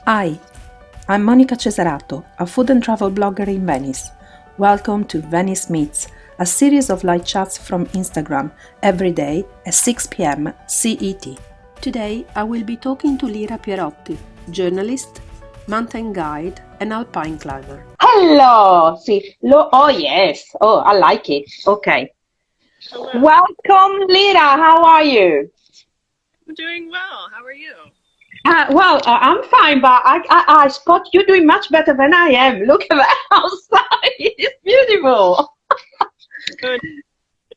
Hi, I'm Monica Cesarato, a food and travel blogger in Venice. Welcome to Venice Meets, a series of live chats from Instagram every day at 6 p.m. CET. Today I will be talking to Lyra Pierotti, journalist, mountain guide, and alpine climber. Hello. See, oh yes. Oh, I like it. Okay. Hello. Welcome, Lyra. How are you? I'm doing well. How are you? I'm fine, but I spot you doing much better than I am. Look at that outside. It's beautiful. Good.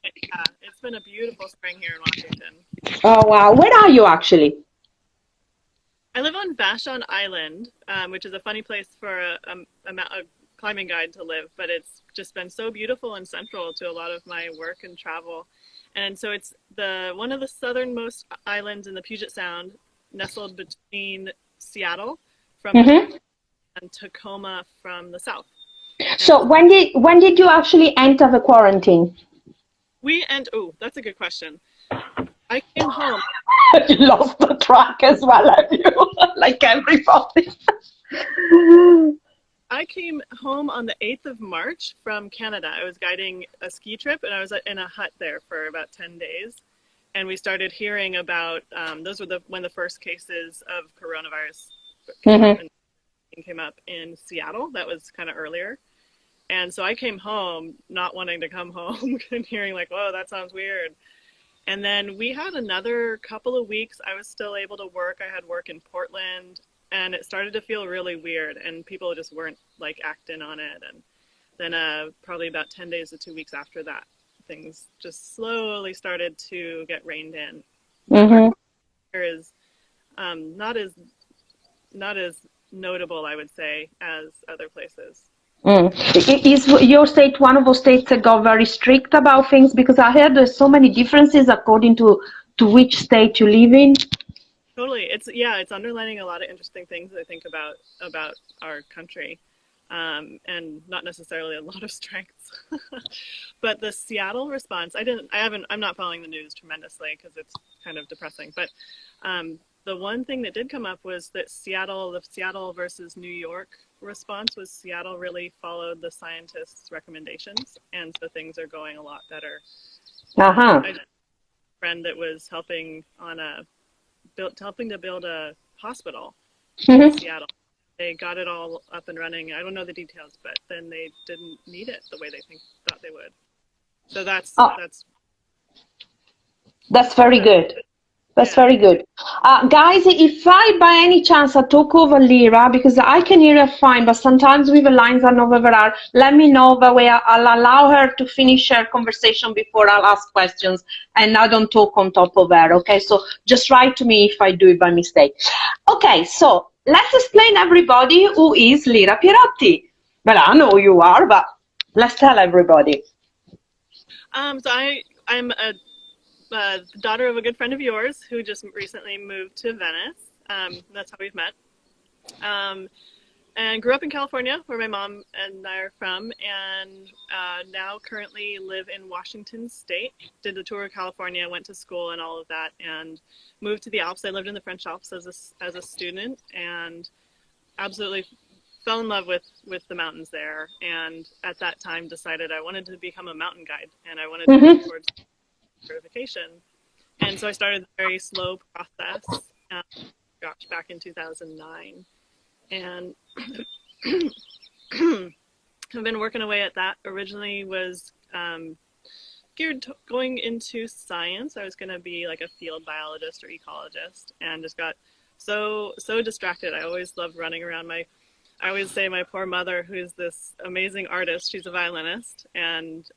Yeah, it's been a beautiful spring here in Washington. Oh wow. Where are you actually? I live on Vashon Island, which is a funny place for a climbing guide to live, but it's just been so beautiful and central to a lot of my work and travel. And so it's one of the southernmost islands in the Puget Sound, nestled between Seattle from the Mm-hmm. north and Tacoma from the south. And So when did you actually enter the quarantine? that's a good question. I came home. You lost the track as well, have you? Like everybody. I came home on the 8th of March from Canada. I was guiding a ski trip and I was in a hut there for about 10 days. And we started hearing about, those were when the first cases of coronavirus Mm-hmm. came up in Seattle. That was kind of earlier. And so I came home not wanting to come home and hearing like, whoa, that sounds weird. And then we had another couple of weeks. I was still able to work. I had work in Portland and it started to feel really weird and people just weren't like acting on it. And then probably about 10 days to 2 weeks after that, things just slowly started to get reined in. But our Mm-hmm. here is not as notable, I would say, as other places. Mm. Is your state one of those states that got very strict about things? Because I heard there's so many differences according to which state you live in. Totally. It's underlining a lot of interesting things I think about our country, and not necessarily a lot of strengths. But the Seattle response, I'm not following the news tremendously because it's kind of depressing. But the one thing that did come up was that the Seattle versus New York response was Seattle really followed the scientists' recommendations, and so things are going a lot better. Uh-huh. I just had a friend that was helping to build a hospital in Mm-hmm. Seattle. They got it all up and running. I don't know the details, but then they didn't need it the way they thought they would. So that's Oh, that's so very that good. That's yeah. very good. Guys, if I by any chance I talk over Lyra, because I can hear her fine, but sometimes with the lines are not very are, let me know that way I'll allow her to finish her conversation before I'll ask questions and I don't talk on top of her. Okay, so just write to me if I do it by mistake. Okay, so let's explain everybody who is Lyra Pierotti. Well, I know who you are, but let's tell everybody. So I'm a daughter of a good friend of yours who just recently moved to Venice. That's how we've met. Um, and grew up in California, where my mom and I are from, and now currently live in Washington State. Did the tour of California, went to school and all of that, and moved to the Alps. I lived in the French Alps as a student, and absolutely fell in love with the mountains there. And at that time, decided I wanted to become a mountain guide, and I wanted to work Mm-hmm. towards certification. And so I started a very slow process. Back in 2009, and I've been working away at that. Originally was geared to going into science. I was going to be like a field biologist or ecologist, and just got so distracted. I always loved running around. I always say my poor mother, who's this amazing artist, she's a violinist, and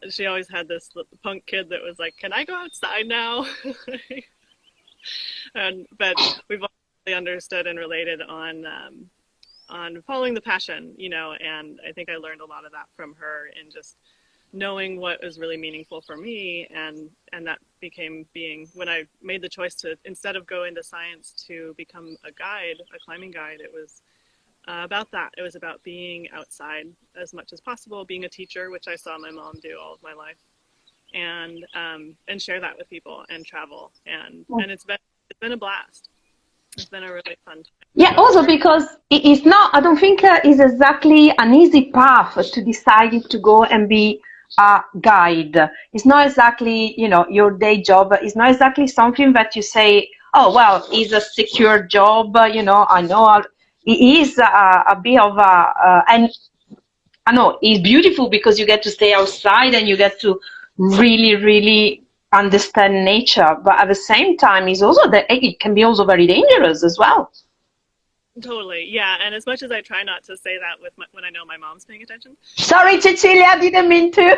she always had this punk kid that was like, "Can I go outside now?" But we've all really understood and related on following the passion, and I think I learned a lot of that from her in just knowing what was really meaningful for me, and that became being when I made the choice to, instead of go into science, to become a climbing guide. It was about that. It was about being outside as much as possible, being a teacher, which I saw my mom do all of my life, and share that with people and travel, and it's been a blast. It's been a really fun time. Yeah, also because it's not, I don't think it's exactly an easy path to decide to go and be a guide. It's not exactly, your day job. It's not exactly something that you say, oh, well, it's a secure job, I know. It is a bit of and I know it's beautiful because you get to stay outside and you get to really, really understand nature. But at the same time, it's also that it can be also very dangerous as well. Totally, yeah. And as much as I try not to say that when I know my mom's paying attention, Sorry, Cecilia, I didn't mean to.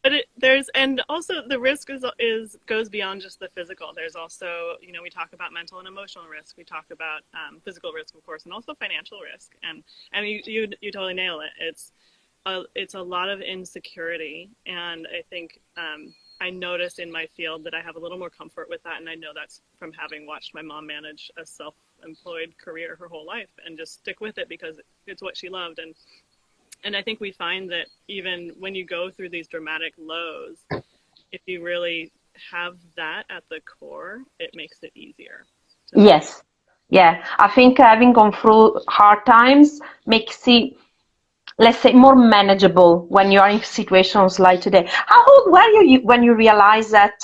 but and also the risk is goes beyond just the physical. There's also, we talk about mental and emotional risk. We talk about physical risk, of course, and also financial risk. And you totally nail it. It's a lot of insecurity, and I think I notice in my field that I have a little more comfort with that, and I know that's from having watched my mom manage a self-employed career her whole life and just stick with it because it's what she loved. And I think we find that even when you go through these dramatic lows, if you really have that at the core, it makes it easier. Yes. Yeah. I think having gone through hard times makes it, let's say, more manageable when you are in situations like today. How old were you when you realized that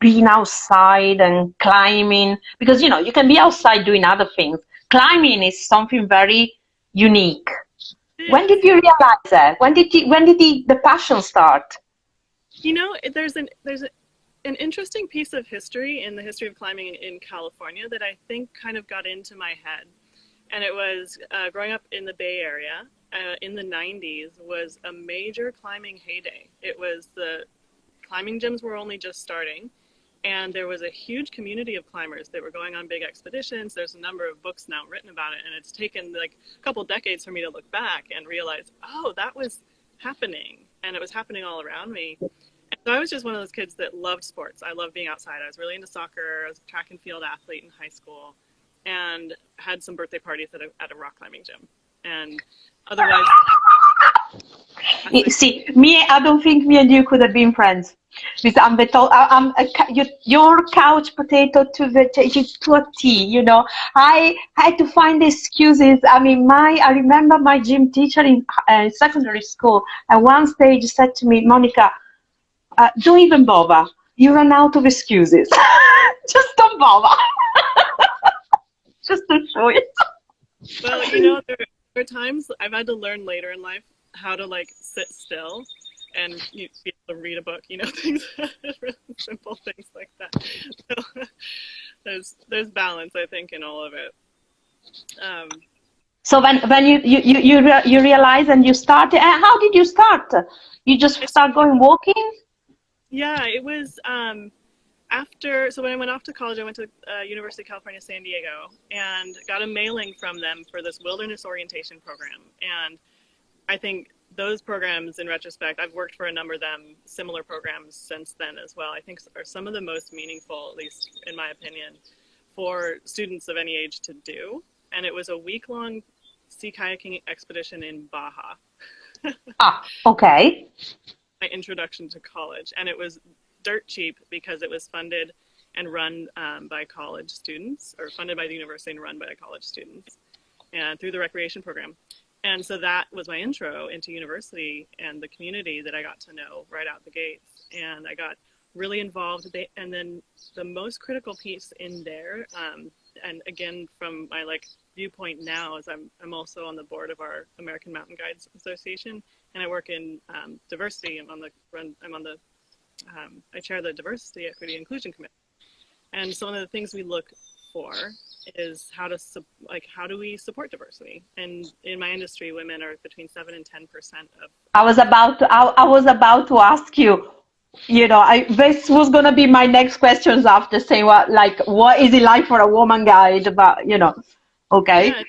being outside and climbing, because, you can be outside doing other things. Climbing is something very unique. When did you realize that? When did the passion start? There's an interesting piece of history in the history of climbing in California that I think kind of got into my head. And it was growing up in the Bay Area in the 90s was a major climbing heyday. It was the climbing gyms were only just starting. And there was a huge community of climbers that were going on big expeditions. There's a number of books now written about it. And it's taken like a couple decades for me to look back and realize, oh, that was happening. And it was happening all around me. And so I was just one of those kids that loved sports. I loved being outside. I was really into soccer. I was a track and field athlete in high school and had some birthday parties at a rock climbing gym. And otherwise... See, I don't think me and you could have been friends. Because your couch potato to a T, I had to find excuses. I mean, I remember my gym teacher in secondary school at one stage said to me, Monica, don't even bother. You run out of excuses. Just don't bother. Just to show it. Well, there are times I've had to learn later in life how to sit still and be able to read a book, things, really simple things like that. So there's balance, I think, in all of it. So when you realize and you start, how did you start? You just start going walking? Yeah, it was so when I went off to college, I went to University of California, San Diego, and got a mailing from them for this wilderness orientation program. And I think those programs, in retrospect, I've worked for a number of them, similar programs since then as well, I think are some of the most meaningful, at least in my opinion, for students of any age to do. And it was a week-long sea kayaking expedition in Baja. Okay. My introduction to college. And it was dirt cheap because it was funded and run by college students, or funded by the university and run by college students, and through the recreation program. And so that was my intro into university and the community that I got to know right out the gates. And I got really involved. And then the most critical piece in there, and again, from my viewpoint now, is I'm also on the board of our American Mountain Guides Association, and I work in diversity. I chair the Diversity, Equity, Inclusion Committee. And so one of the things we look for is how do we support diversity? And in my industry, women are between 7 and 10% of. I was about to ask you. This was gonna be my next questions after saying what is it like for a woman guide? But okay. Yeah,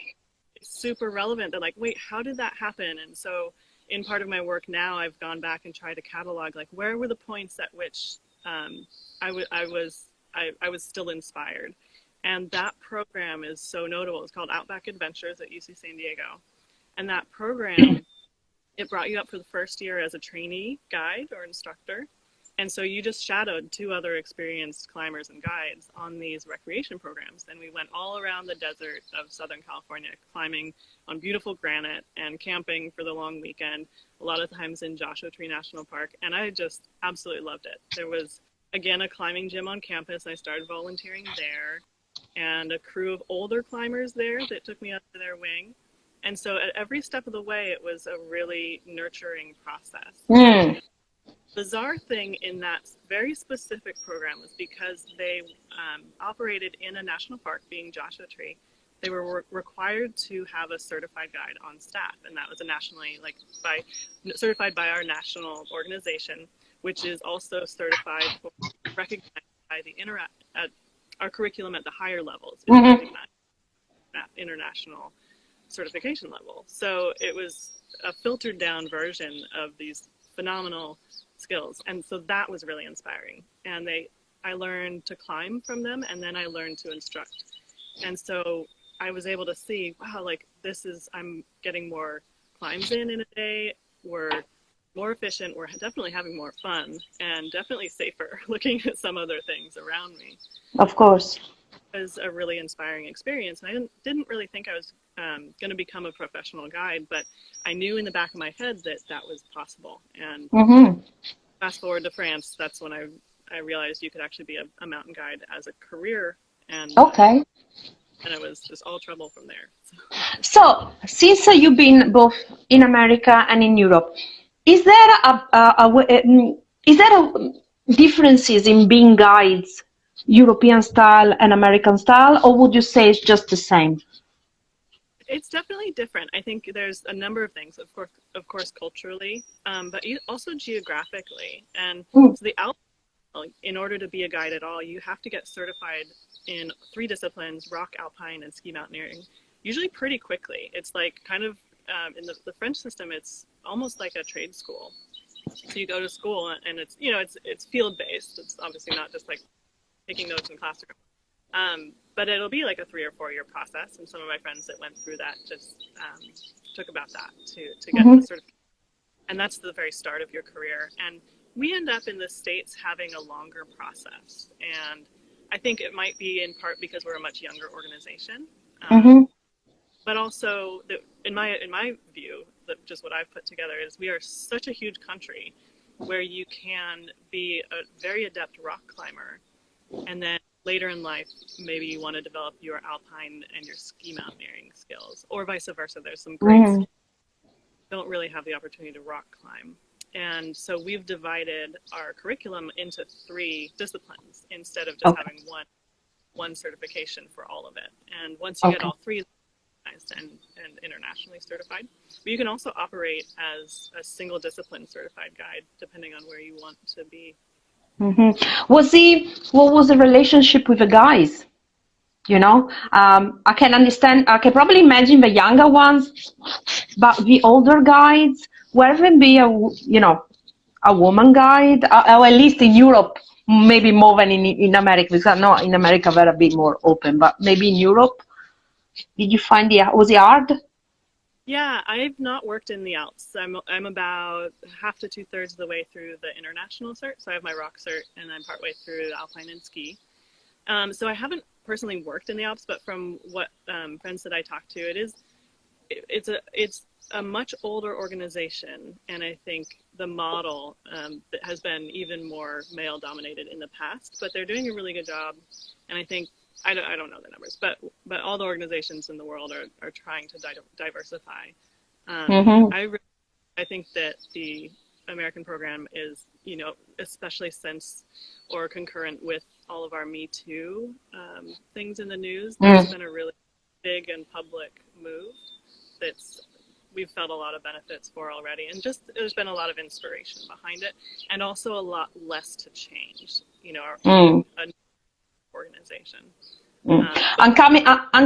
it's super relevant. They're like, wait, how did that happen? And so, in part of my work now, I've gone back and tried to catalog where were the points at which I was still inspired. And that program is so notable. It's called Outback Adventures at UC San Diego. And that program, it brought you up for the first year as a trainee guide or instructor. And so you just shadowed two other experienced climbers and guides on these recreation programs. And we went all around the desert of Southern California, climbing on beautiful granite and camping for the long weekend, a lot of times in Joshua Tree National Park. And I just absolutely loved it. There was, again, a climbing gym on campus. I started volunteering there, and a crew of older climbers there that took me under their wing. And so at every step of the way, it was a really nurturing process. Bizarre thing in that very specific program was because they operated in a national park, being Joshua Tree, they were required to have a certified guide on staff, and that was a nationally, certified by our national organization, which is also certified or recognized by the our curriculum at the higher levels is recognized at international certification level. So it was a filtered down version of these phenomenal skills, and so that was really inspiring. And I learned to climb from them, and then I learned to instruct. And so I was able to see, wow, like I'm getting more climbs in a day. We're more efficient. We're definitely having more fun, and definitely safer looking at some other things around me. Of course. It was a really inspiring experience. And I didn't really think I was going to become a professional guide, but I knew in the back of my head that was possible. And fast forward to France, that's when I realized you could actually be a mountain guide as a career. And and it was just all trouble from there. So since you've been both in America and in Europe, is there differences in being guides, European style and American style, or would you say it's just the same? It's definitely different. I think there's a number of things, of course, culturally, but also geographically. And so the Alpine, in order to be a guide at all, you have to get certified in 3 disciplines: rock, alpine, and ski mountaineering, usually pretty quickly. It's like kind of, in the French system, it's almost like a trade school. So you go to school and it's field-based. It's obviously not just like taking notes in classroom. But it'll be like a 3 or 4 year process. And some of my friends that went through that just took about that to get the certificate. And that's the very start of your career. And we end up in the States having a longer process. And I think it might be in part because we're a much younger organization. But also, in my view, just what I've put together is we are such a huge country where you can be a very adept rock climber, and then later in life, maybe you want to develop your alpine and your ski mountaineering skills, or vice versa. There's some great skills don't really have the opportunity to rock climb. And so we've divided our curriculum into 3 disciplines instead of just having one certification for all of it. And once you get all 3 and internationally certified, but you can also operate as a single discipline certified guide depending on where you want to be. What was the relationship with the guys? I can understand, I can probably imagine the younger ones, but the older guides, where there be a woman guide, or at least in Europe, maybe more than in America, because I know in America they're a bit more open, but maybe in Europe, did you find was it hard? Yeah, I've not worked in the Alps. I'm about half to 2/3 of the way through the international cert. So I have my rock cert, and I'm partway through the alpine and ski. So I haven't personally worked in the Alps, but from what friends that I talk to, it's a much older organization, and I think the model that has been even more male dominated in the past. But they're doing a really good job, and I think. I don't know the numbers, but all the organizations in the world are trying to diversify. I think that the American program is, especially since or concurrent with all of our Me Too things in the news, there's been a really big and public move we've felt a lot of benefits for already, and just there's been a lot of inspiration behind it, and also a lot less to change. Organization. I'm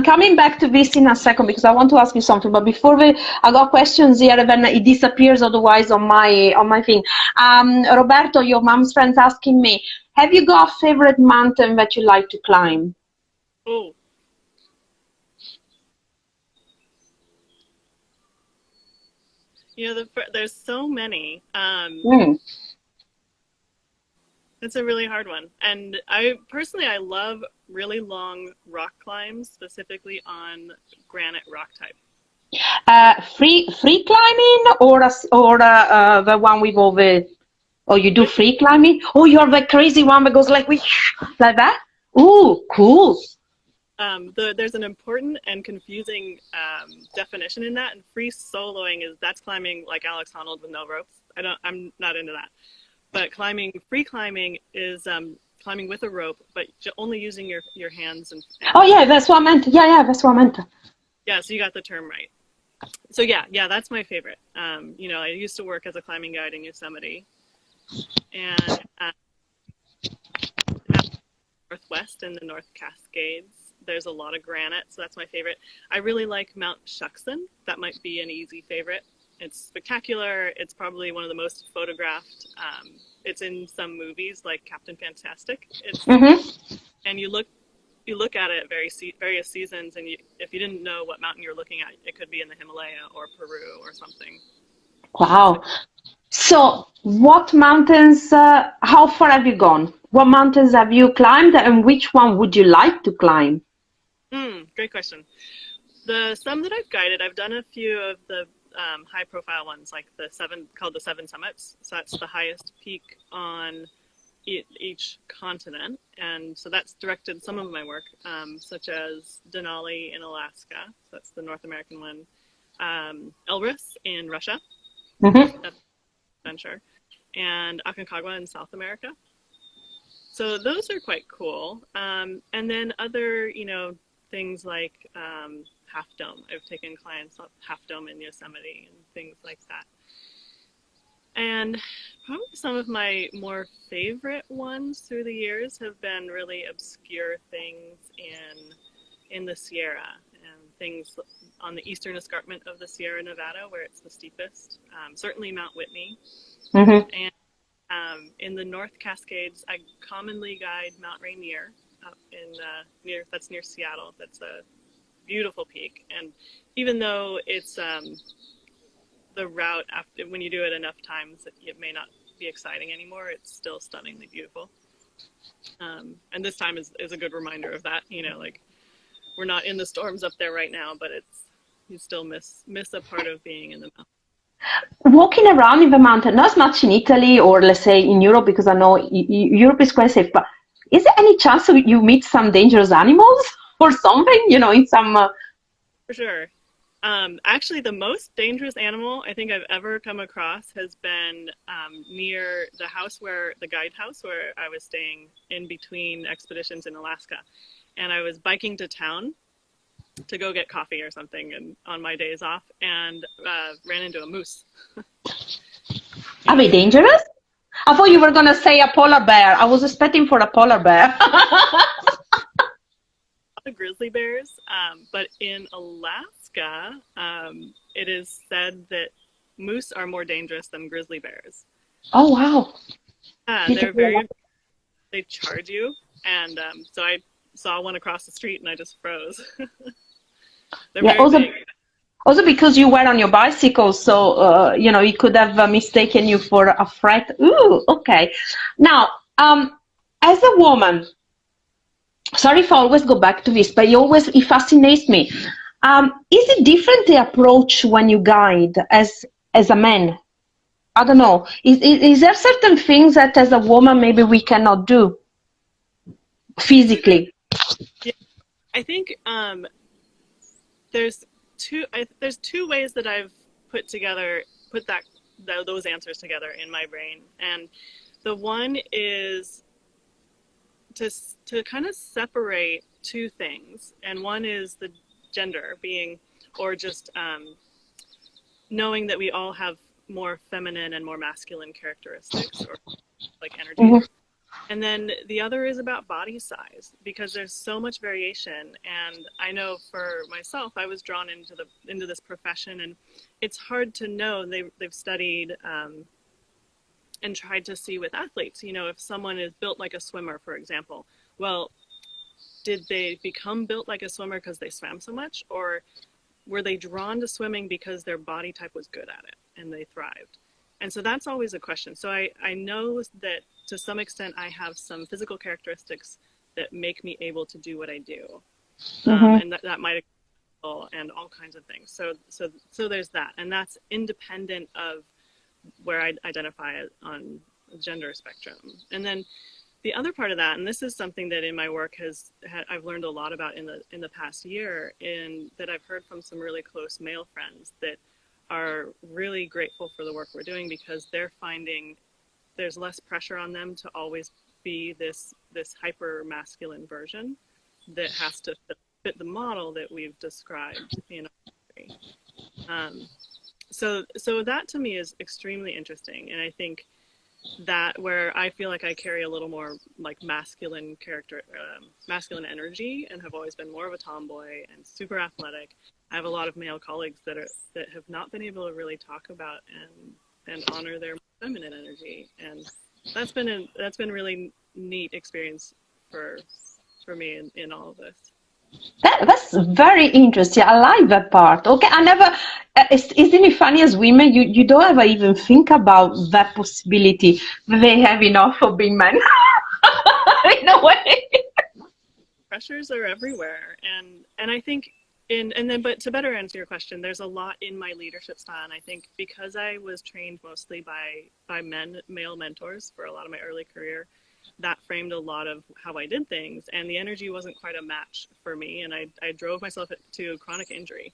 coming back to this in a second because I want to ask you something. But before I got questions here, and then it disappears otherwise on my thing. Roberto, your mom's friend's asking me, have you got a favorite mountain that you like to climb? Oh. There's so many. It's a really hard one. And I personally, I love really long rock climbs, specifically on granite rock type. Free climbing or the one with all the. Oh, you do free climbing? Oh, you're the crazy one that goes like like that? Ooh, cool. There's an important and confusing definition in that, and free soloing that's climbing like Alex Honnold with no ropes. I'm not into that. But free climbing is climbing with a rope, but only using your hands and. Oh yeah, that's what I meant. Yeah, that's what I meant. Yeah, so you got the term right. So yeah, that's my favorite. I used to work as a climbing guide in Yosemite, and Northwest in the North Cascades. There's a lot of granite, so that's my favorite. I really like Mount Shuxon. That might be an easy favorite. It's spectacular. It's probably one of the most photographed. It's in some movies like Captain Fantastic. And you look at it at various seasons, and if you didn't know what mountain you're looking at, it could be in the Himalaya or Peru or something. Wow. So what mountains, how far have you gone? What mountains have you climbed, and which one would you like to climb? Great question. Some that I've guided, I've done a few of the high-profile ones, like called the Seven Summits. So that's the highest peak on each continent, and so that's directed some of my work, such as Denali in Alaska. So that's the North American one. Elbrus in Russia. That's an adventure, and Aconcagua in South America. So those are quite cool. And then other, things like Half Dome. I've taken clients up Half Dome in Yosemite and things like that. And probably some of my more favorite ones through the years have been really obscure things in the Sierra, and things on the eastern escarpment of the Sierra Nevada, where it's the steepest. Certainly Mount Whitney. And in the North Cascades, I commonly guide Mount Rainier up that's near Seattle. That's a beautiful peak, and even though it's the route, when you do it enough times, it may not be exciting anymore. It's still stunningly beautiful, and this time is a good reminder of that. Like, we're not in the storms up there right now, but you still miss a part of being in the mountain. Walking around in the mountain, not as much in Italy or let's say in Europe, because I know Europe is quite safe, but is there any chance you meet some dangerous animals or something, in some... For sure. Actually, the most dangerous animal I think I've ever come across has been near the guide house where I was staying in between expeditions in Alaska. And I was biking to town to go get coffee or something and on my days off, and ran into a moose. Are they dangerous? I thought you were going to say a polar bear. I was expecting for a polar bear. Grizzly bears, but in Alaska, it is said that moose are more dangerous than grizzly bears. Oh, wow. They charge you, and so I saw one across the street and I just froze. Also because you were on your bicycle, so he could have mistaken you for a threat. Ooh, okay. Now, as a woman, sorry if I always go back to this, but it fascinates me. Is it different, the approach when you guide as a man? I don't know. Is there certain things that as a woman maybe we cannot do physically? Yeah, I think there's two ways that I've put those answers together in my brain, and the one is to kind of separate two things, and one is the gender being, or just knowing that we all have more feminine and more masculine characteristics, or like energy. And then the other is about body size, because there's so much variation. And I know for myself, I was drawn into this profession, and it's hard to know. They've studied and tried to see with athletes, if someone is built like a swimmer, for example, well, did they become built like a swimmer because they swam so much, or were they drawn to swimming because their body type was good at it and they thrived? And so that's always a question. So I know that to some extent I have some physical characteristics that make me able to do what I do. And that might and all kinds of things. So there's that. And that's independent of where I identify on the gender spectrum. And then the other part of that, and this is something that in my work I've learned a lot about in the past year, and that I've heard from some really close male friends that are really grateful for the work we're doing, because they're finding there's less pressure on them to always be this hyper masculine version that has to fit the model that we've described in our country. So that to me is extremely interesting, and I think that where I feel like I carry a little more like masculine masculine energy, and have always been more of a tomboy and super athletic. I have a lot of male colleagues that have not been able to really talk about and honor their feminine energy, and that's been really neat experience for me in all of this. That's very interesting. I like that part. Okay, I never. Isn't it funny, as women, you don't ever even think about that possibility that they have enough for being men. In a way. Pressures are everywhere, and I think but to better answer your question, there's a lot in my leadership style, and I think because I was trained mostly by male mentors for a lot of my early career, that framed a lot of how I did things, and the energy wasn't quite a match for me, and I drove myself to chronic injury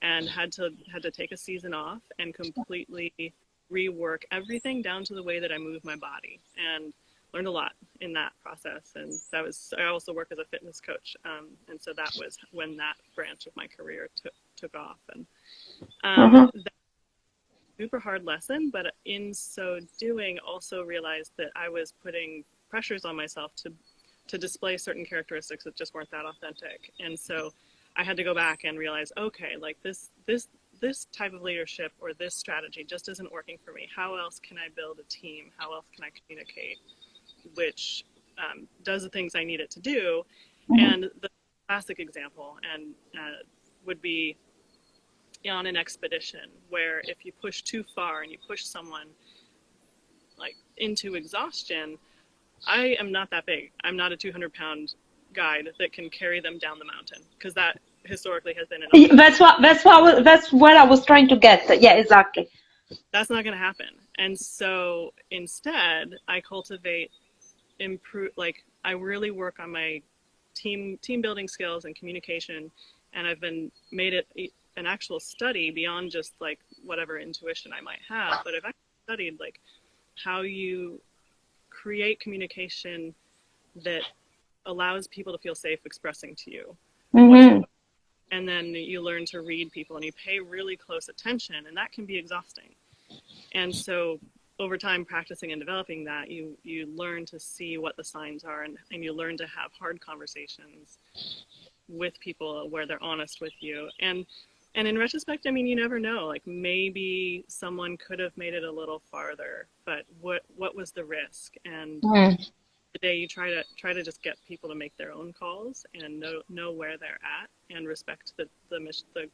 and had to take a season off and completely rework everything down to the way that I move my body, and learned a lot in that process. And I also work as a fitness coach, and so that was when that branch of my career took off, and that was a super hard lesson, but in so doing also realized that I was putting pressures on myself to display certain characteristics that just weren't that authentic. And so I had to go back and realize, okay, like this type of leadership or this strategy just isn't working for me. How else can I build a team? How else can I communicate, which does the things I need it to do? And the classic example would be on an expedition, where if you push too far and you push someone like into exhaustion, I am not that big. I'm not a 200-pound guide that can carry them down the mountain, because that historically has been an That's what I was trying to get. Yeah, exactly. That's not going to happen. And so instead, I I really work on my team building skills and communication, and I've made it an actual study beyond just like whatever intuition I might have, but I've actually studied like how you create communication that allows people to feel safe expressing to you. And then you learn to read people, and you pay really close attention, and that can be exhausting. And so over time, practicing and developing that, you learn to see what the signs are, and you learn to have hard conversations with people where they're honest with you. And in retrospect, I mean, you never know. Like, maybe someone could have made it a little farther, but what was the risk? And today, you try to just get people to make their own calls and know where they're at, and respect the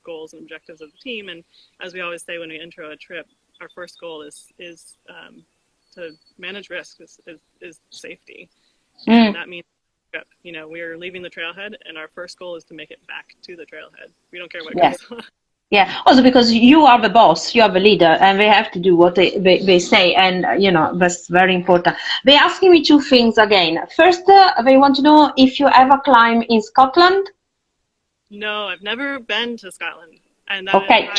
goals and objectives of the team. And as we always say when we intro a trip, our first goal is to manage risk, is safety, and that means, you know, we're leaving the trailhead, and our first goal is to make it back to the trailhead. We don't care what goes on. Yeah, also because you are the boss, you are the leader, and they have to do what they say, and you know, that's very important. They're asking me two things again. First, they want to know if you ever climb in Scotland. No, I've never been to Scotland. And okay,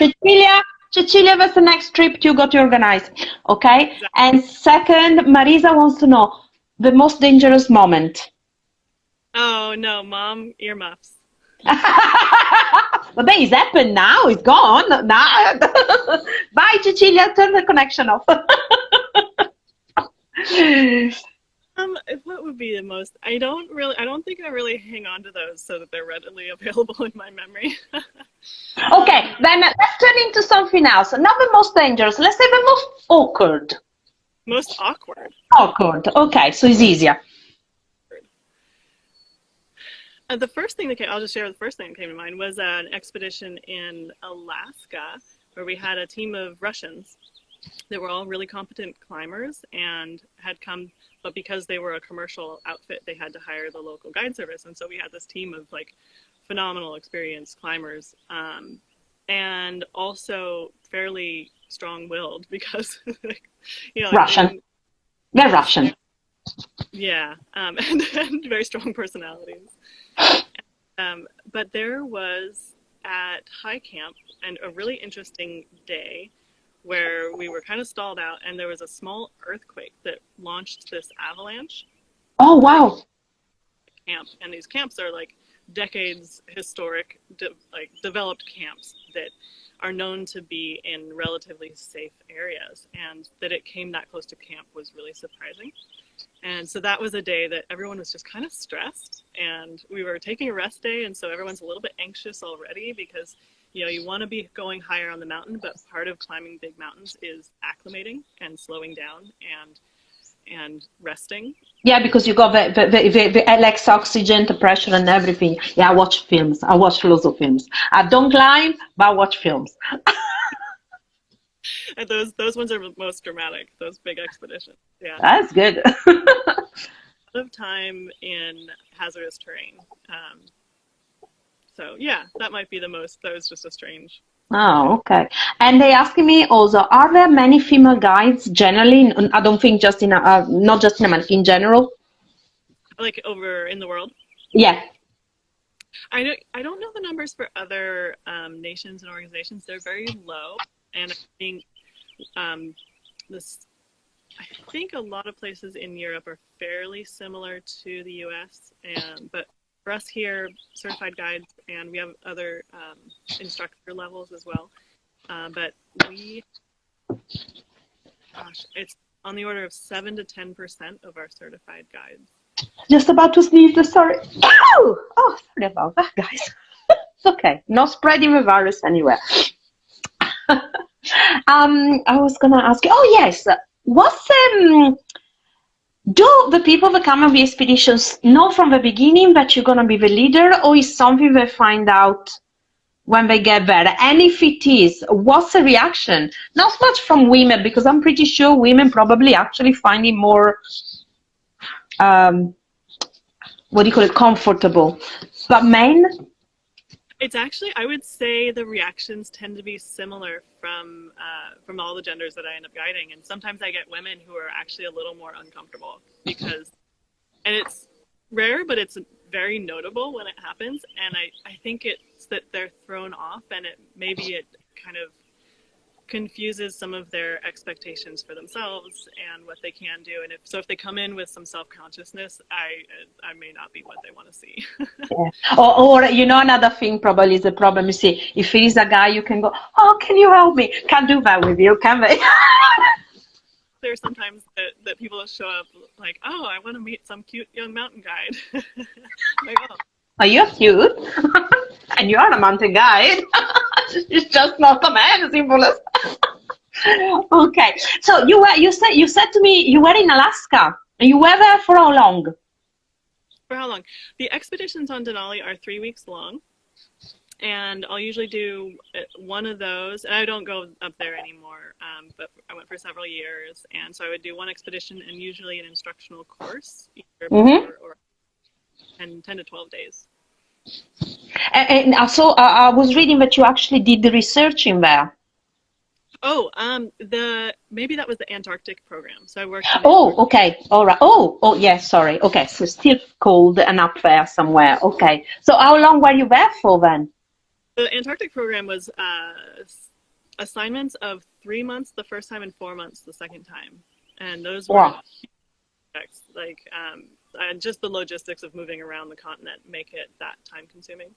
Cecilia, that's the next trip you got to organize. Okay, exactly. And second, Marisa wants to know the most dangerous moment. Oh no, Mom, earmuffs. But then it's happened now, it's gone now. Bye, Cecilia, turn the connection off. What would be the most? I don't think I really hang on to those so that they're readily available in my memory. Okay, then let's turn into something else. Not the most dangerous, let's say the most awkward. Most awkward? Awkward, okay, so it's easier. The first thing I'll just share the first thing that came to mind was an expedition in Alaska where we had a team of Russians They were all really competent climbers and had come, but because they were a commercial outfit, they had to hire the local guide service. And so we had this team of like phenomenal experienced climbers, and also fairly strong-willed because, you know, like Russian. They're Russian. Yeah, and very strong personalities. But there was at high camp and a really interesting day where we were kind of stalled out, and there was a small earthquake that launched this avalanche. Oh, wow. Camp, and these camps are like decades historic, like developed camps that are known to be in relatively safe areas, and that it came that close to camp was really surprising. And so that was a day that everyone was just kind of stressed, and we were taking a rest day, and so everyone's a little bit anxious already because, you know, you want to be going higher on the mountain, but part of climbing big mountains is acclimating and slowing down and resting. Yeah, because you got the less oxygen, the pressure and everything. Yeah, I watch films. I watch lots of films. I don't climb, but I watch films. And those ones are most dramatic, those big expeditions. Yeah. That's good. A lot of time in hazardous terrain. So yeah, that might be the most, that was just a strange. Oh, okay. And they asking me also, are there many female guides generally? I don't think just in, not just in America, in general. Like over in the world? Yeah. I don't know the numbers for other nations and organizations. They're very low, and I think I think a lot of places in Europe are fairly similar to the U.S. But for us here, certified guides, and we have other instructor levels as well. But it's on the order of 7 to 10% of our certified guides. Just about to sneeze. Sorry. Oh, sorry about that, guys. It's okay. Not spreading the virus anywhere. I was gonna ask you. Oh yes. What's do the people that come on the expeditions know from the beginning that you're gonna be the leader, or is something they find out when they get there? And if it is, what's the reaction? Not so much from women, because I'm pretty sure women probably actually find it more what do you call it, comfortable. But men? It's actually, I would say the reactions tend to be similar from all the genders that I end up guiding. And sometimes I get women who are actually a little more uncomfortable because, and it's rare, but it's very notable when it happens. And I think it's that they're thrown off, and maybe it kind of confuses some of their expectations for themselves and what they can do. And if they come in with some self-consciousness, I may not be what they want to see. Yeah. Or you know, another thing probably is the problem. You see, if it is a guy, you can go, oh, can you help me? Can't do that with you, can they? There's sometimes that people show up like, oh, I want to meet some cute young mountain guide. Like, oh. Are you cute? And you are a mountain guide. It's just not a man, simple as. Okay. So you said to me you were in Alaska. And you were there for how long? For how long? The expeditions on Denali are 3 weeks long. And I'll usually do one of those. And I don't go up there anymore, but I went for several years. And so I would do one expedition and usually an instructional course, either before or 10 to 12 days. And so I was reading that you actually did the research in there. Oh, maybe that was the Antarctic program. So I worked. Okay, all right. Oh, yes. Sorry. Okay, so still cold and up there somewhere. Okay. So how long were you there for then? The Antarctic program was assignments of 3 months the first time and 4 months the second time, and those were like and just the logistics of moving around the continent make it that time consuming.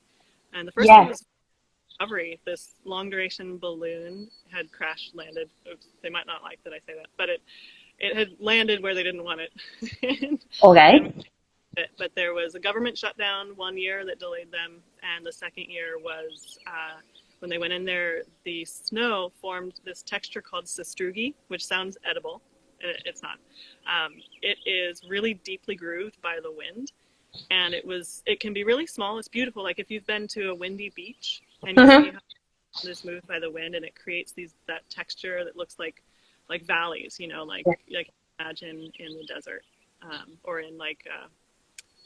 And the first one was discovery. This long duration balloon had crash landed. Oops, they might not like that I say that, but it had landed where they didn't want it. Okay. But there was a government shutdown 1 year that delayed them, and the second year was when they went in there, the snow formed this texture called sastrugi, which sounds edible. It's not. It is really deeply grooved by the wind, and it can be really small. It's beautiful. Like if you've been to a windy beach and you see how it's moved by the wind, and it creates that texture that looks like like valleys, you know, like imagine in the desert, or in like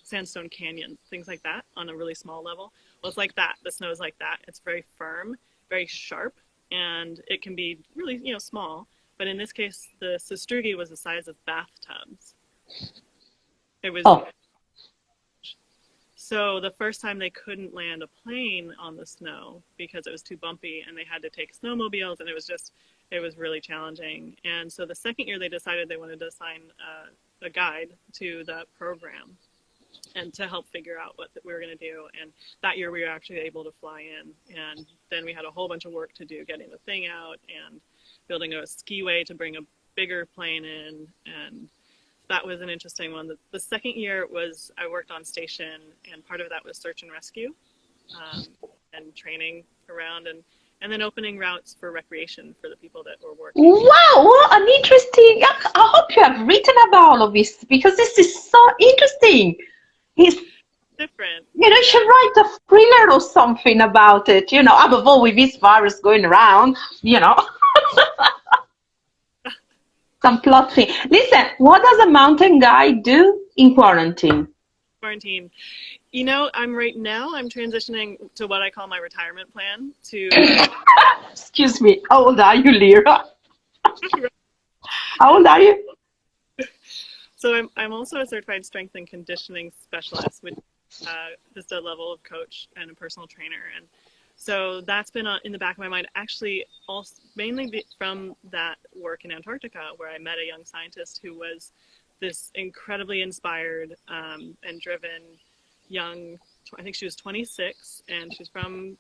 sandstone canyons, things like that on a really small level. Well, it's like that. The snow is like that. It's very firm, very sharp, and it can be really, you know, small. But in this case, the sastrugi was the size of bathtubs. It was. Oh. So the first time they couldn't land a plane on the snow because it was too bumpy, and they had to take snowmobiles, and it was really challenging. And so the second year they decided they wanted to assign a guide to the program and to help figure out what we were going to do. And that year we were actually able to fly in, and then we had a whole bunch of work to do, getting the thing out and building a skiway to bring a bigger plane in. And that was an interesting one. The second year was, I worked on station, and part of that was search and rescue, and training around, and then opening routes for recreation for the people that were working. Wow, what an interesting, I hope you have written about all of this, because this is so interesting. It's different. You know, you should write a thriller or something about it, you know, above all with this virus going around, you know. Some plot thing. Listen, what does a mountain guide do in quarantine? Quarantine. You know, I'm transitioning to what I call my retirement plan to... Excuse me, how old are you, Lyra? How old are you? So I'm also a certified strength and conditioning specialist, which just a level of coach and a personal trainer. And so that's been in the back of my mind, actually, also mainly from that work in Antarctica, where I met a young scientist who was this incredibly inspired and driven young, I think she was 26, and she's from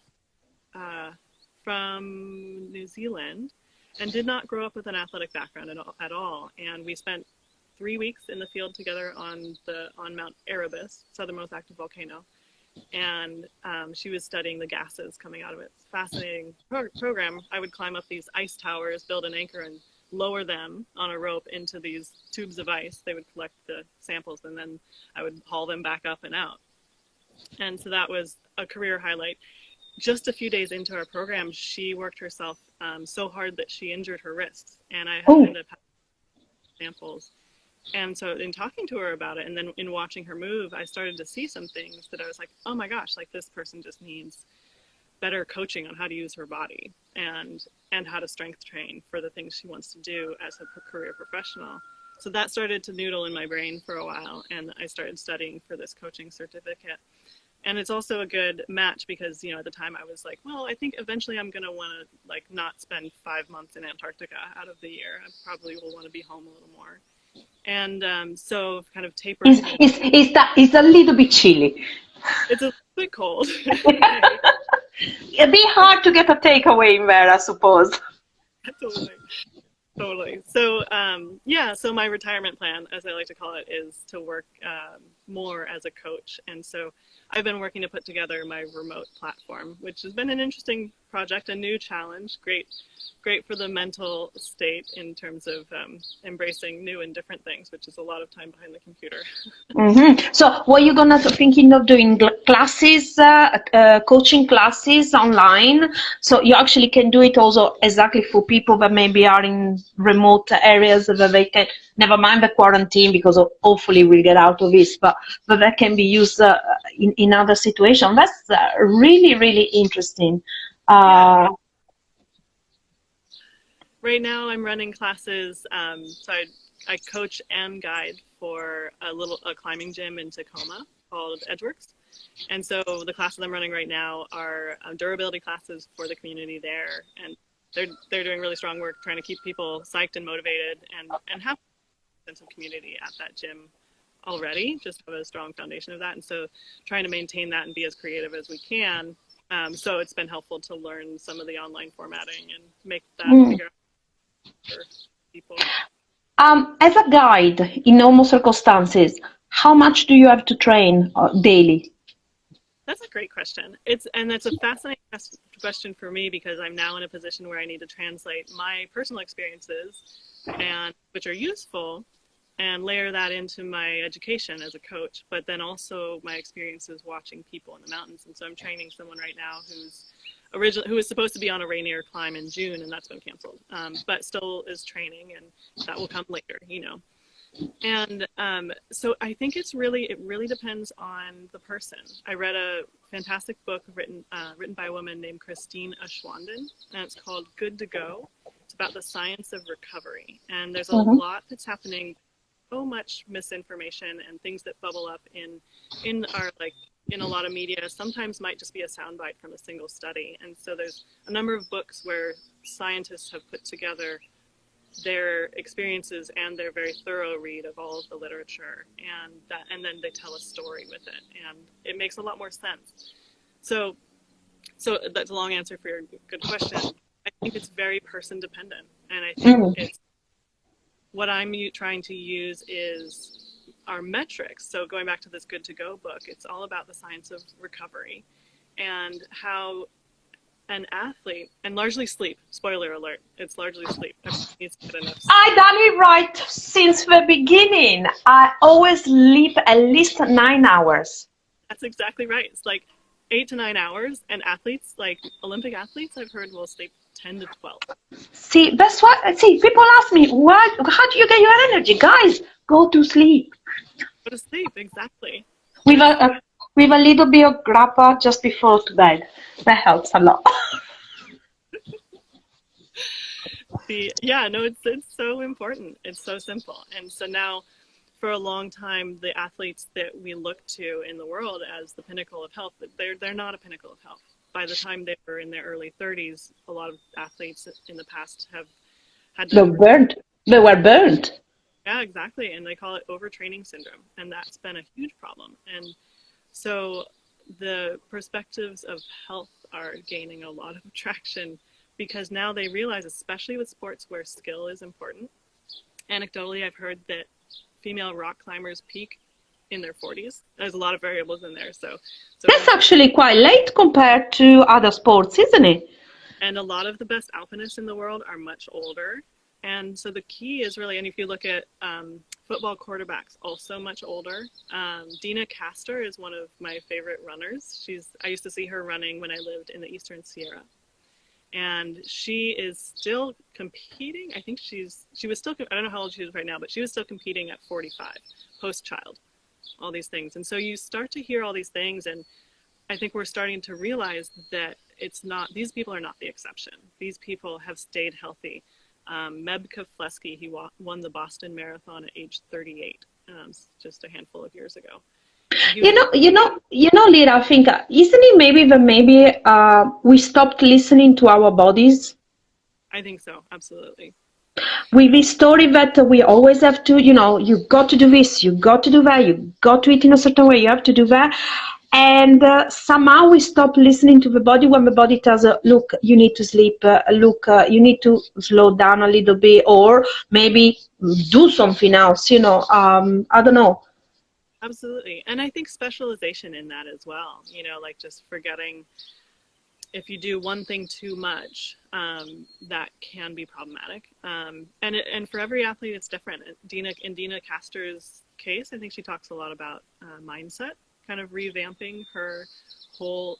New Zealand, and did not grow up with an athletic background at all. And we spent 3 weeks in the field together on Mount Erebus, southernmost active volcano. And she was studying the gases coming out of it. It's a fascinating program. I would climb up these ice towers, build an anchor, and lower them on a rope into these tubes of ice. They would collect the samples, and then I would haul them back up and out. And so that was a career highlight. Just a few days into our program, she worked herself so hard that she injured her wrists, and I happened to have samples. And so in talking to her about it, and then in watching her move, I started to see some things that I was like, oh my gosh, like this person just needs better coaching on how to use her body and how to strength train for the things she wants to do as a career professional. So that started to noodle in my brain for a while, and I started studying for this coaching certificate. And it's also a good match because, you know, at the time I was like, well, I think eventually I'm going to want to like not spend 5 months in Antarctica out of the year. I probably will want to be home a little more. And so kind of tapered. It's a little bit chilly. It's a bit cold. It'd be hard to get a takeaway in there, I suppose. Totally. So, so my retirement plan, as I like to call it, is to work more as a coach. And so I've been working to put together my remote platform, which has been an interesting project, a new challenge, great for the mental state in terms of embracing new and different things, which is a lot of time behind the computer. Mm-hmm. So what are you thinking of doing? Classes, coaching classes online? So you actually can do it also exactly for people that maybe are in remote areas that they can, never mind the quarantine, because hopefully we'll get out of this, but that can be used in other situations. That's really, really interesting. Right now I'm running classes, so I coach and guide for a climbing gym in Tacoma called Edgeworks. And so the classes I'm running right now are durability classes for the community there. And they're doing really strong work trying to keep people psyched and motivated and have a sense of community at that gym already, just have a strong foundation of that. And so trying to maintain that and be as creative as we can. So it's been helpful to learn some of the online formatting and make that figure out for people. As a guide in normal circumstances, how much do you have to train daily? That's a great question. It's a fascinating question for me because I'm now in a position where I need to translate my personal experiences, and which are useful, and layer that into my education as a coach, but then also my experiences watching people in the mountains. And so I'm training someone right now who's who was supposed to be on a rainier climb in June, and that's been canceled, but still is training, and that will come later, you know. And so I think it really depends on the person. I read a fantastic book written by a woman named Christine Ashwandon, and it's called Good to Go. It's about the science of recovery. And there's a lot that's happening, so much misinformation and things that bubble up in our, like, in a lot of media, sometimes might just be a soundbite from a single study. And so there's a number of books where scientists have put together their experiences and their very thorough read of all of the literature, and then they tell a story with it, and it makes a lot more sense. So that's a long answer for your good question. I think it's very person dependent, and I think it's what I'm trying to use is our metrics. So going back to this Good to Go book, it's all about the science of recovery and how an athlete, and largely sleep, spoiler alert, it's largely sleep. Everyone needs to get enough sleep. I done it right since the beginning. I always sleep at least 9 hours. That's exactly right. It's like 8 to 9 hours, and athletes, like Olympic athletes, I've heard will sleep 10 to 12. See, that's what, people ask me, how do you get your energy? Guys, go to sleep. Go to sleep, exactly. With a little bit of grappa just before to bed. That helps a lot. It's so important. It's so simple. And so now, for a long time, the athletes that we look to in the world as the pinnacle of health, they're not a pinnacle of health. By the time they were in their early 30s, a lot of athletes in the past have had They were burned. Yeah, exactly. And they call it overtraining syndrome. And that's been a huge problem. And so the perspectives of health are gaining a lot of traction because now they realize, especially with sports where skill is important. Anecdotally, I've heard that female rock climbers peak in their 40s. There's a lot of variables in there. So that's actually quite late compared to other sports, isn't it? And a lot of the best alpinists in the world are much older. And so the key is really, and if you look at football quarterbacks, also much older. Dina Castor is one of my favorite runners. I used to see her running when I lived in the Eastern Sierra. And she is still competing. I think she was still, I don't know how old she is right now, but she was still competing at 45, post-child, all these things. And so you start to hear all these things, and I think we're starting to realize that these people are not the exception. These people have stayed healthy. Meb Keflezighi, he won the Boston Marathon at age 38, just a handful of years ago. You know, Lyra, I think, isn't it maybe we stopped listening to our bodies? I think so, absolutely. With this story that we always have to, you got to do this, you got to do that, you got to eat in a certain way, you have to do that. And somehow we stop listening to the body when the body tells us, look, you need to sleep, you need to slow down a little bit, or maybe do something else, I don't know. Absolutely. And I think specialization in that as well, like just forgetting if you do one thing too much, that can be problematic. And for every athlete, it's different. In Dina Castor's case, I think she talks a lot about mindset, kind of revamping her whole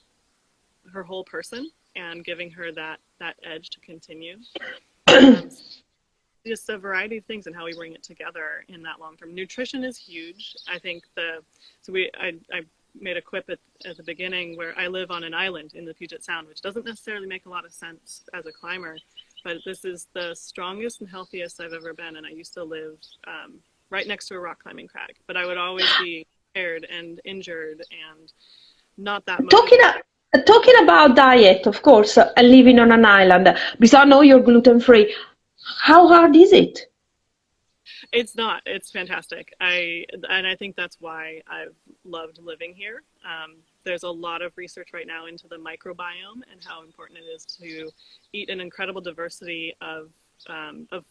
person and giving her that edge to continue. Just a variety of things and how we bring it together in that long term. Nutrition is huge. I think I made a quip at the beginning where I live on an island in the Puget Sound, which doesn't necessarily make a lot of sense as a climber, but this is the strongest and healthiest I've ever been. And I used to live right next to a rock climbing crag, but I would always be tired and injured and not that much. Talking about diet, of course, living on an island, because I know you're gluten-free. How hard is it? It's not. It's fantastic. I think that's why I've loved living here. There's a lot of research right now into the microbiome and how important it is to eat an incredible diversity of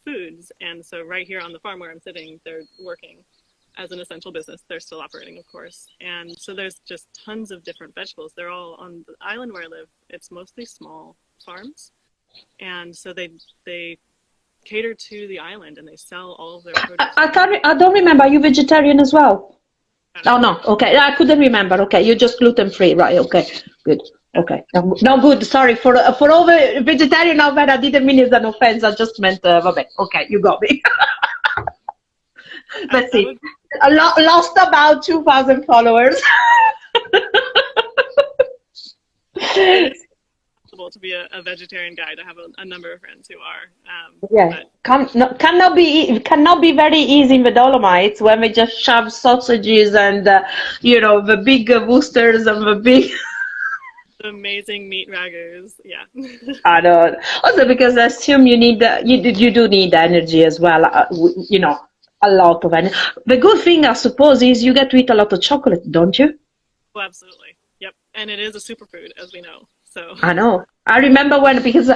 foods. And so right here on the farm where I'm sitting, they're working as an essential business. They're still operating, of course. And so there's just tons of different vegetables. They're all on the island where I live. It's mostly small farms. And so they cater to the island and they sell all of their produce. I don't remember. Are you vegetarian as well? Oh, no. Okay. I couldn't remember. Okay. You're just gluten-free. Right. Okay. Good. Okay. No, no, good. Sorry for all the vegetarian out there. I didn't mean it as an offense. I just meant, vabbè. Okay, you got me. That's That it. would be Lost about 2,000 followers. it is possible to be a vegetarian guy. To have a number of friends who are, Yeah, but cannot be very easy in the Dolomites when we just shove sausages and the big Woosters and the big. amazing meat ragus. Yeah. I know. Also, because I assume you do need energy as well. A lot of energy. The good thing, I suppose, is you get to eat a lot of chocolate, don't you? Oh, absolutely. Yep. And it is a superfood, as we know. So I know. I remember because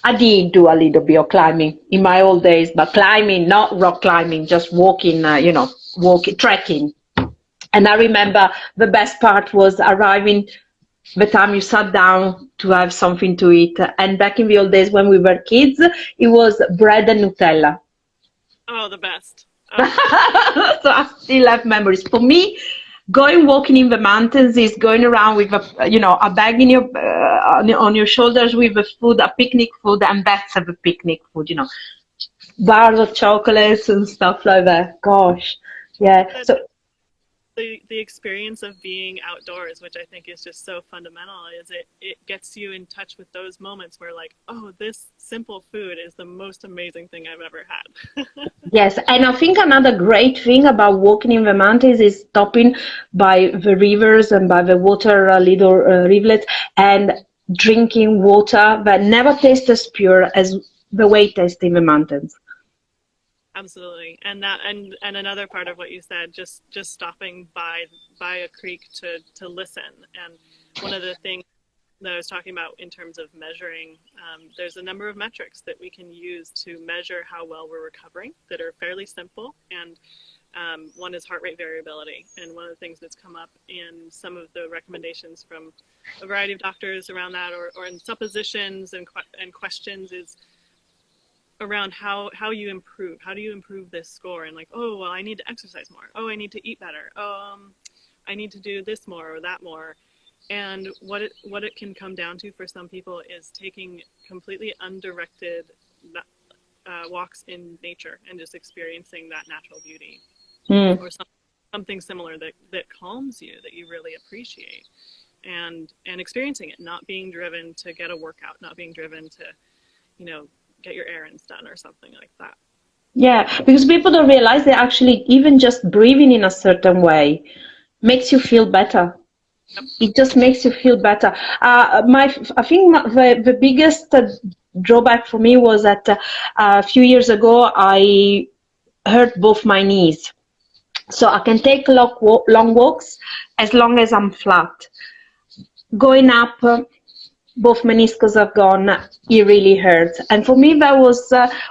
I did do a little bit of climbing in my old days, but climbing, not rock climbing, just walking, walking, trekking. And I remember the best part was arriving the time you sat down to have something to eat. And back in the old days when we were kids, it was bread and Nutella. oh, the best. So Oh, I still have memories. For me, going walking in the mountains is going around with a bag in your on your shoulders with the food, a picnic food, and that's a picnic food. Bars of chocolates and stuff like that. Gosh, yeah. but So the experience of being outdoors, which I think is just so fundamental, is it gets you in touch with those moments where like, oh, this simple food is the most amazing thing I've ever had. yes, and I think another great thing about walking in the mountains is stopping by the rivers and by the water little rivulets and drinking water that never tastes as pure as the way it tastes in the mountains. Absolutely. And another part of what you said, just stopping by a creek to listen. And one of the things that I was talking about in terms of measuring, there's a number of metrics that we can use to measure how well we're recovering that are fairly simple. And one is heart rate variability. And one of the things that's come up in some of the recommendations from a variety of doctors around that, or in suppositions and questions, is around how you improve. How do you improve this score? And like, oh, well, I need to exercise more. Oh, I need to eat better. I need to do this more or that more. And what it can come down to for some people is taking completely undirected walks in nature and just experiencing that natural beauty, Mm. or something similar that calms you, that you really appreciate, and experiencing it, not being driven to get a workout, not being driven to, get your errands done or something like that. Yeah, because people don't realize that actually even just breathing in a certain way makes you feel better. Yep. It just makes you feel better. I think the biggest drawback for me was that a few years ago I hurt both my knees. So I can take long walks as long as I'm flat. Going up, both meniscus have gone, it really hurts. And for me, that was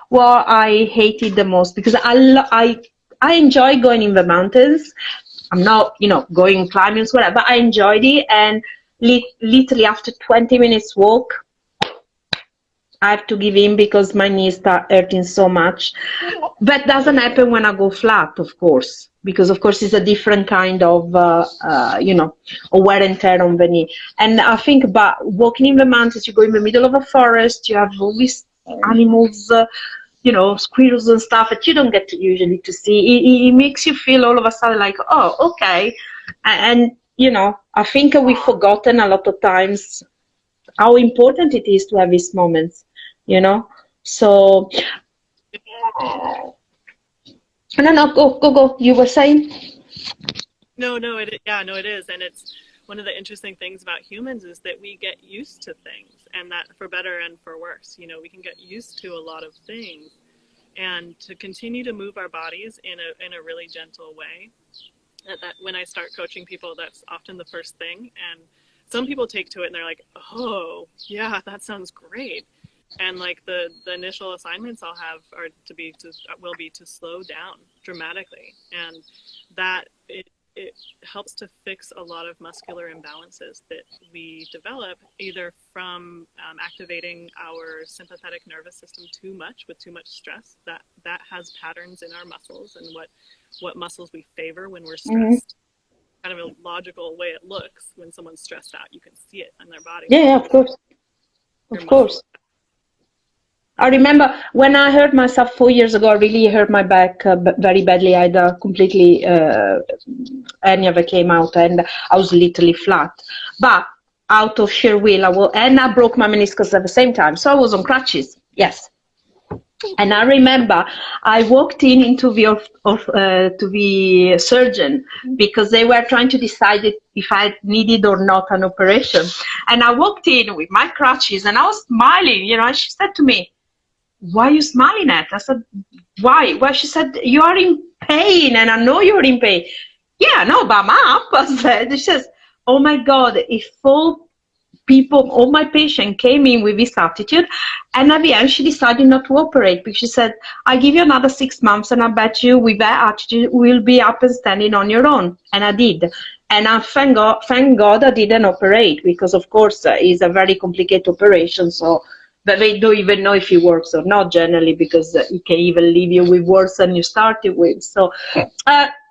what I hated the most, because I enjoy going in the mountains. I'm not, going climbing, whatever, but I enjoyed it. And literally after 20 minutes walk, I have to give in because my knees start hurting so much. That doesn't happen when I go flat, of course, because of course it's a different kind of, wear and tear on the knee. And I think about walking in the mountains, you go in the middle of a forest, you have all these animals, squirrels and stuff that you don't get to usually to see. It makes you feel all of a sudden like, oh, okay. And, I think we've forgotten a lot of times how important it is to have these moments, So, no, go. You were saying? No, it is. And it's one of the interesting things about humans is that we get used to things, and that for better and for worse, we can get used to a lot of things, and to continue to move our bodies in a really gentle way. That when I start coaching people, that's often the first thing. And some people take to it and they're like, oh, yeah, that sounds great. And like the initial assignments I'll have will be to slow down dramatically, and that it helps to fix a lot of muscular imbalances that we develop either from activating our sympathetic nervous system too much with too much stress. That has patterns in our muscles and what muscles we favor when we're Mm-hmm. stressed. kind of a logical way it looks when someone's stressed out. You can see it in their body. Yeah, of course. Their Of course. muscles. I remember when I hurt myself 4 years ago, I really hurt my back very badly. I had a completely hernia that came out, and I was literally flat. But out of sheer will, and I broke my meniscus at the same time. So I was on crutches, yes. And I remember I walked into to the surgeon because they were trying to decide if I needed or not an operation. And I walked in with my crutches and I was smiling, and she said to me, "Why are you smiling at?" I said, "Why?" Well, she said, "You are in pain, and I know you're in pain." "Yeah, no, but I'm up." I said, she says, "Oh my God, if all my patients came in with this attitude, and at the end she decided not to operate because she said, I give you another 6 months and I bet you with that attitude will be up and standing on your own." And I did. And I thank God I didn't operate because of course it's a very complicated operation, so but they don't even know if it works or not generally because it can even leave you with worse than you started with. So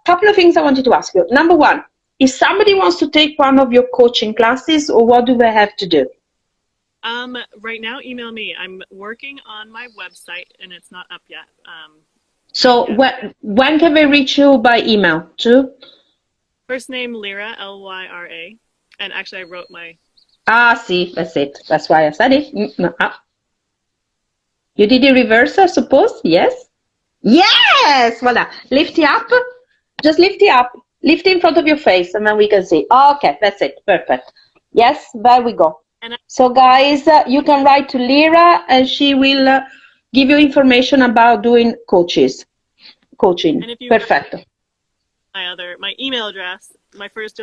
couple of things I wanted to ask you. Number one, if somebody wants to take one of your coaching classes, or what do they have to do? Right now, email me. I'm working on my website, and it's not up yet. So when can they reach you by email too? First name Lyra, Lyra, and actually I wrote my. See, that's it. That's why I said it. You did the reverse, I suppose. Yes. Yes. Voila. Lift it up. Just lift it up. Lift it in front of your face, and then we can see. Okay, that's it. Perfect. Yes, there we go. So, guys, you can write to Lyra, and she will give you information about doing coaching. And if you Perfect. My email address, my first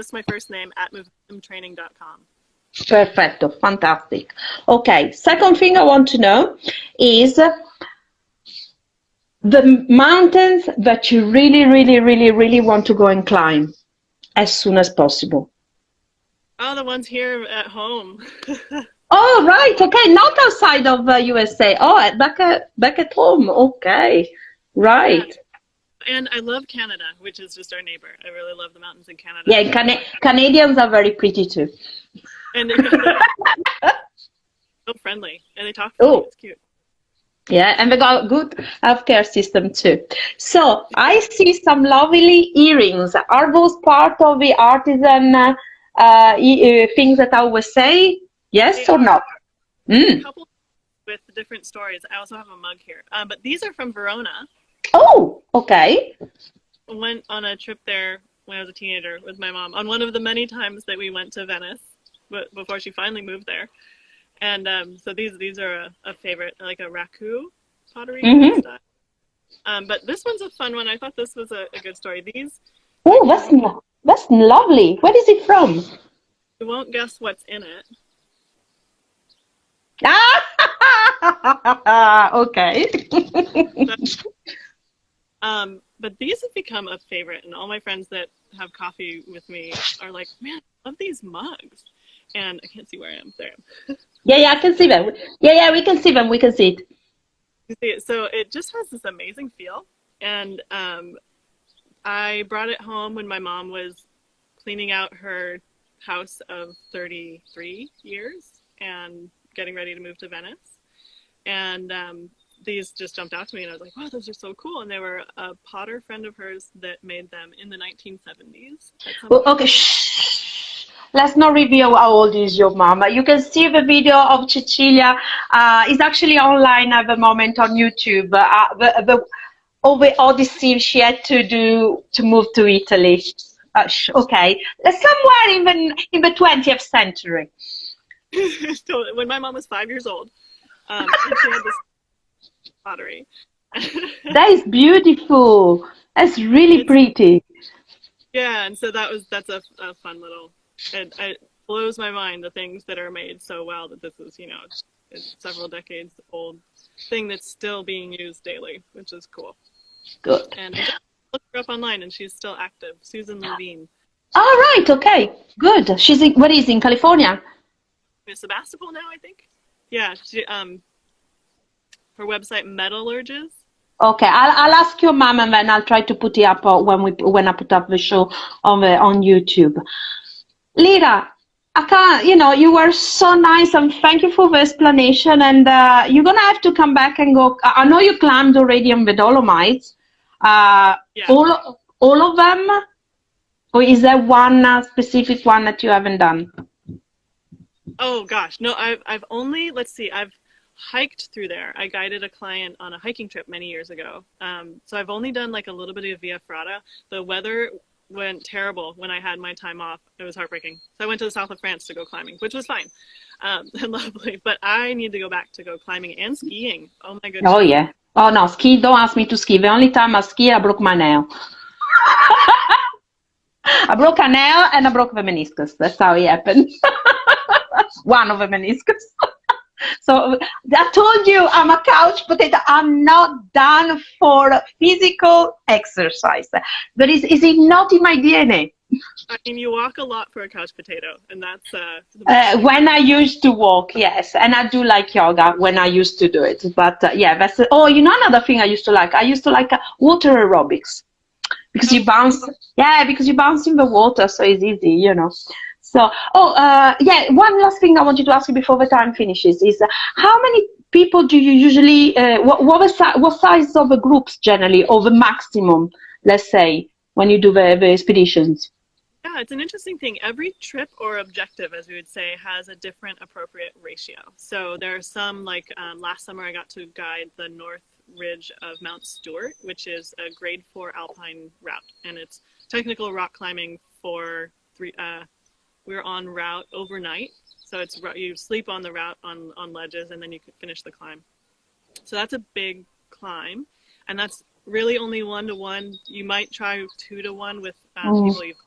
name @momentumtraining.com. Perfecto. Fantastic. Okay. Second thing I want to know is the mountains that you really, really, really, really want to go and climb as soon as possible. Oh, the ones here at home. Oh, right. Okay. Not outside of USA. Oh, back at home. Okay. Right. Yeah. And I love Canada, which is just our neighbor. I really love the mountains in Canada. Yeah, Canadians are very pretty too. And they're so friendly. And they talk funny. It's cute. Yeah, and they got a good healthcare system too. So I see some lovely earrings. Are those part of the artisan things that I always say? Yes or not? A couple with different stories. I also have a mug here. But these are from Verona. Oh, okay. I went on a trip there when I was a teenager with my mom on one of the many times that we went to Venice before she finally moved there. And so these are a favorite, like a raku pottery style. But this one's a fun one. I thought this was a good story. That's lovely. Where is it from? You won't guess what's in it. Okay. But these have become a favorite, and all my friends that have coffee with me are like, "Man, I love these mugs." And I can't see where I am. There I am. Yeah, I can see them. Yeah, we can see them. We can see it. You see it. So it just has this amazing feel. And I brought it home when my mom was cleaning out her house of 33 years and getting ready to move to Venice. And these just jumped out to me, and I was like, wow, those are so cool. And they were a potter friend of hers that made them in the 1970s. Okay, shh. Let's not reveal how old is your mom. You can see the video of Cecilia. It's actually online at the moment on YouTube. All the odyssey she had to do to move to Italy. Okay, somewhere in the 20th century. So when my mom was 5 years old, and she had this pottery. That is beautiful. That's really pretty. Yeah, and so that's a fun little. It blows my mind the things that are made so well that this is, it's several decades old thing that's still being used daily, which is cool. Good. And I looked her up online, and she's still active. Susan Levine. All right. Okay. Good. She's in California? In Sebastopol now, I think. Yeah. She her website Metallurges, Okay, I'll ask your mom, and then I'll try to put it up when I put up the show on YouTube. Lyra, I can't, you were so nice, and thank you for the explanation. And you're gonna have to come back and go. I know you climbed already on the Dolomites. Yeah. All of them, or is there one specific one that you haven't done? Oh gosh, no, I've only, let's see, I've hiked through there. I guided a client on a hiking trip many years ago. So I've only done like a little bit of Via Ferrata. The weather went terrible when I had my time off. It was heartbreaking. So I went to the south of France to go climbing, which was fine and lovely. But I need to go back to go climbing and skiing. Oh my goodness. Oh yeah. Oh no, ski. Don't ask me to ski. The only time I ski, I broke my nail. I broke a nail and I broke the meniscus. That's how it happened. One of the meniscus. So I told you I'm a couch potato. I'm not done for physical exercise. But is it not in my DNA? I mean, you walk a lot for a couch potato, and that's when I used to walk, yes, and I do like yoga when I used to do it. But yeah, that's another thing I used to like. I used to like water aerobics because you bounce. Yeah, because you bounce in the water, so it's easy, So, yeah, one last thing I wanted to ask you before the time finishes is how many people do you usually, what size of the groups generally, or the maximum, let's say, when you do the expeditions? Yeah, it's an interesting thing. Every trip or objective, as we would say, has a different appropriate ratio. So there are some, like last summer I got to guide the North Ridge of Mount Stewart, which is a grade 4 alpine route. And it's technical rock climbing for we were on route overnight. So it's you sleep on the route on ledges, and then you can finish the climb. So that's a big climb. And that's really only 1-to-1. You might try 2-to-1 with people you've,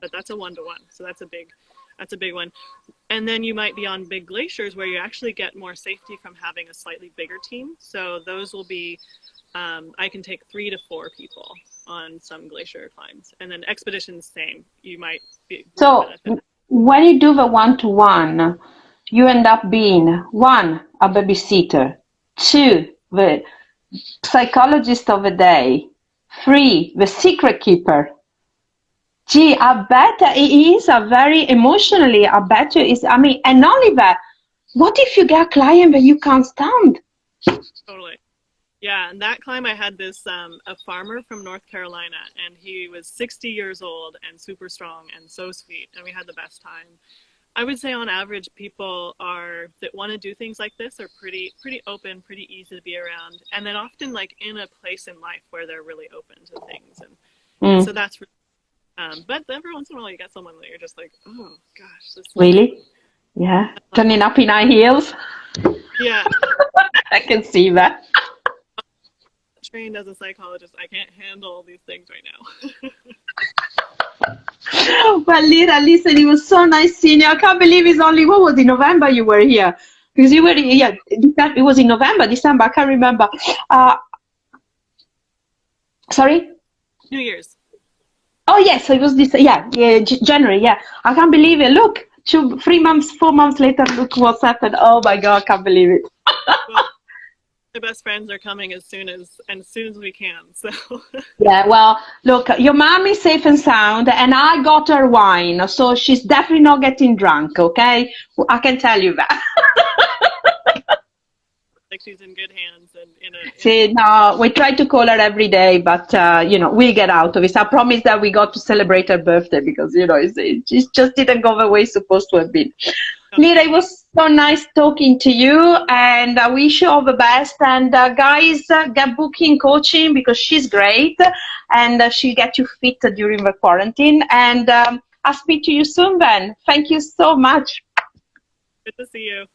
but that's a 1-to-1. So that's a big one. And then you might be on big glaciers where you actually get more safety from having a slightly bigger team. So those will be, I can take 3 to 4 people on some glacier climbs. And then expeditions, same. You might be. So when you do the 1-to-1, you end up being 1, a babysitter, 2, the psychologist of the day, 3, the secret keeper. Gee, I bet it is a very emotionally, I bet you is, and only that, what if you get a client that you can't stand? Totally. Yeah, and that climb I had this, a farmer from North Carolina, and he was 60 years old and super strong and so sweet, and we had the best time. I would say on average, people that want to do things like this are pretty open, pretty easy to be around, and then often like in a place in life where they're really open to things, and so that's really, but every once in a while you get someone that you're just like, oh gosh, this really, yeah, turning up in high heels. Yeah, I can see that. Trained as a psychologist, I can't handle these things right now. Well, Lyra, listen, it was so nice seeing you. I can't believe it's only, what was it, November you were here? Because you were, yeah, it was in November, December, I can't remember. Sorry? New Year's. Oh, yes, so it was this, January, yeah. I can't believe it. Look, 3 months, 4 months later, look what's happened. Oh, my God, I can't believe it. Well, my best friends are coming as soon as we can, so. Yeah, well, look, your mom is safe and sound, and I got her wine, so she's definitely not getting drunk, okay? I can tell you that. Like she's in good hands and See, no, we try to call her every day, but we'll get out of it. I promise that we got to celebrate her birthday because it just didn't go the way it's supposed to have been. Lyra, it was so nice talking to you, and I wish you all the best. And guys, get booking coaching because she's great, and she'll get you fit during the quarantine. And I'll speak to you soon, then. Thank you so much. Good to see you.